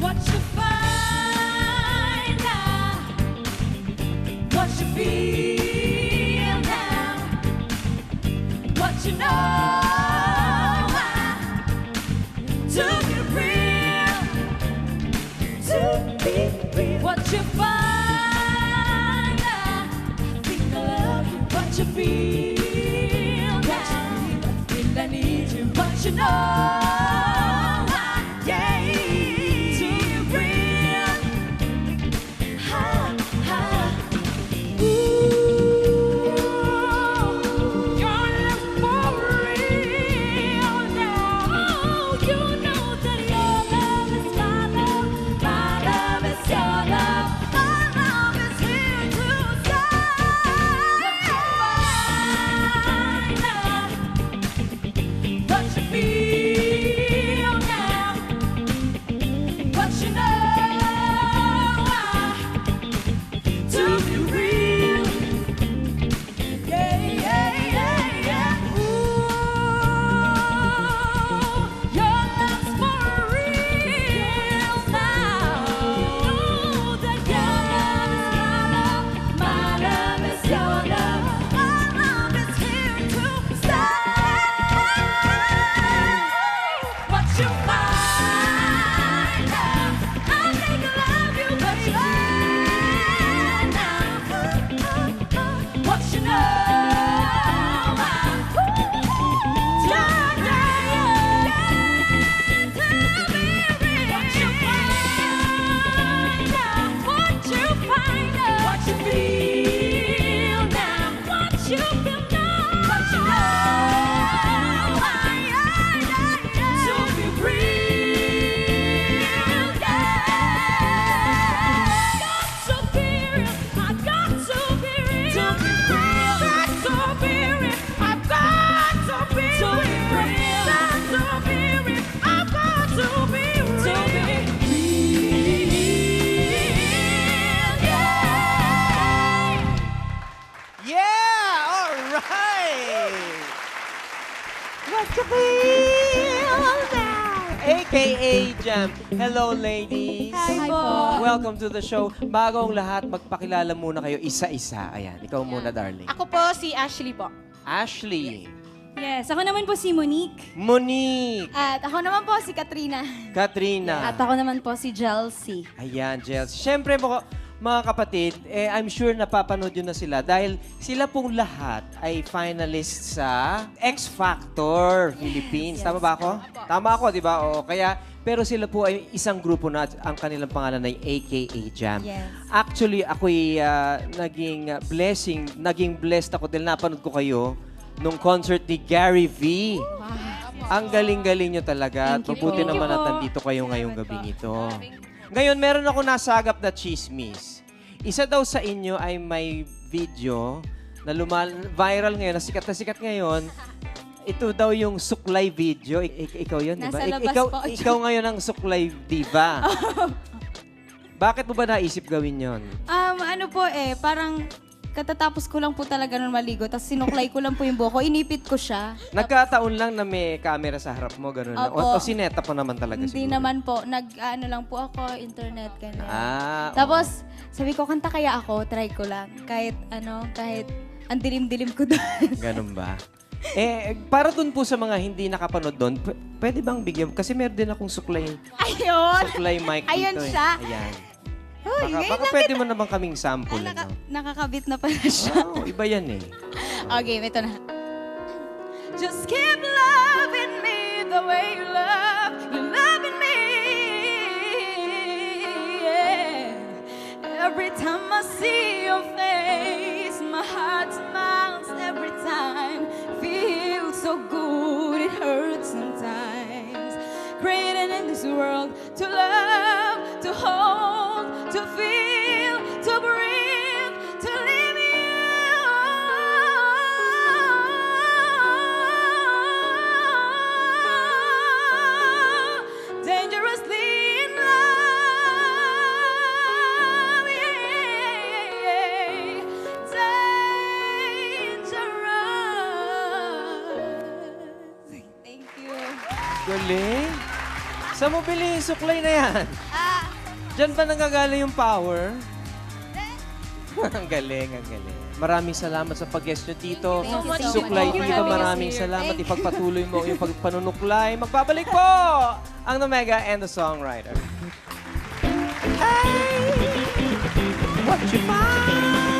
What you find now, what you feel now, what you know to be real, to be real. What you find now, think I love you. What you feel now, feel I need you. What you know. AKA Jam. Hello, ladies. Hi po. Welcome to the show. Bago ang lahat, magpakilala muna kayo isa-isa. Ayan, ikaw muna, darling. Ako po si Ashley po. Ashley. Yes, ako naman po si Monique. Monique. At ako naman po si Katrina. Katrina. At ako naman po si Jelsie. Ayan, Jels. Siyempre, mga kapatid, I'm sure napapanood yun na sila dahil sila pong lahat ay finalists sa X Factor Philippines. Tama ba ako? Tama ako, di ba? Oo, kaya, pero sila po ay isang grupo na ang kanilang pangalan ay AKA Jam. Yes. Actually, ako'y naging blessed ako dahil napanood ko kayo nung concert ni Gary V. Ang galing-galing nyo talaga. At Thank you mabuti po. naman at nandito kayo ngayong gabi nito. Ngayon, meron ako nasagap na chismis. Isa daw sa inyo ay may video na viral ngayon, na sikat ngayon. Ito daw yung suklay video. Ikaw yun, di ba? Nasa labas po. Ikaw ngayon ang suklay diva. Bakit mo ba naisip gawin yon? Ano po parang katatapos ko lang po talaga nun maligo, tapos sinuklay ko lang po yung buhok ko, inipit ko siya. Nagkataon lang na may camera sa harap mo, gano'n lang. O Opo. sineta po naman talaga Hindi siguro. naman po, ano lang po ako, internet, ganyan. Oo. Tapos, sabi ko, kanta kaya ako, try ko lang. Kahit ang dilim-dilim ko doon. Ganun ba? Para dun po sa mga hindi nakapanood doon, pwede bang bigyan? Kasi meron din akong suklay Ayun! mic dito. Ayun siya. Ayan. Uy, ngayon Baka lang pwede mo naman kaming sample. nakakabit na pala siya. Oh, iba yan eh. Okay, ito na. Just keep loving me the way you love. You're loving me. Yeah. Every time I see your face, my heart smiles every time. Feels so good, it hurts sometimes. Created in this world to love, to hold, to feel, to breathe, to live you. Dangerously in love. Galing. Saan mo bili yung suklay na yan? Diyan ba nanggagaling yung power? Ang galing, ang galing. Maraming salamat sa pag-guest nyo dito. Thank you so Suklay much for Diva, having us maraming here. salamat. Thank you. Ipagpatuloy mo yung pagpanunuklay. Magbabalik po ang Nomega and the Songwriter. Hey! What you find?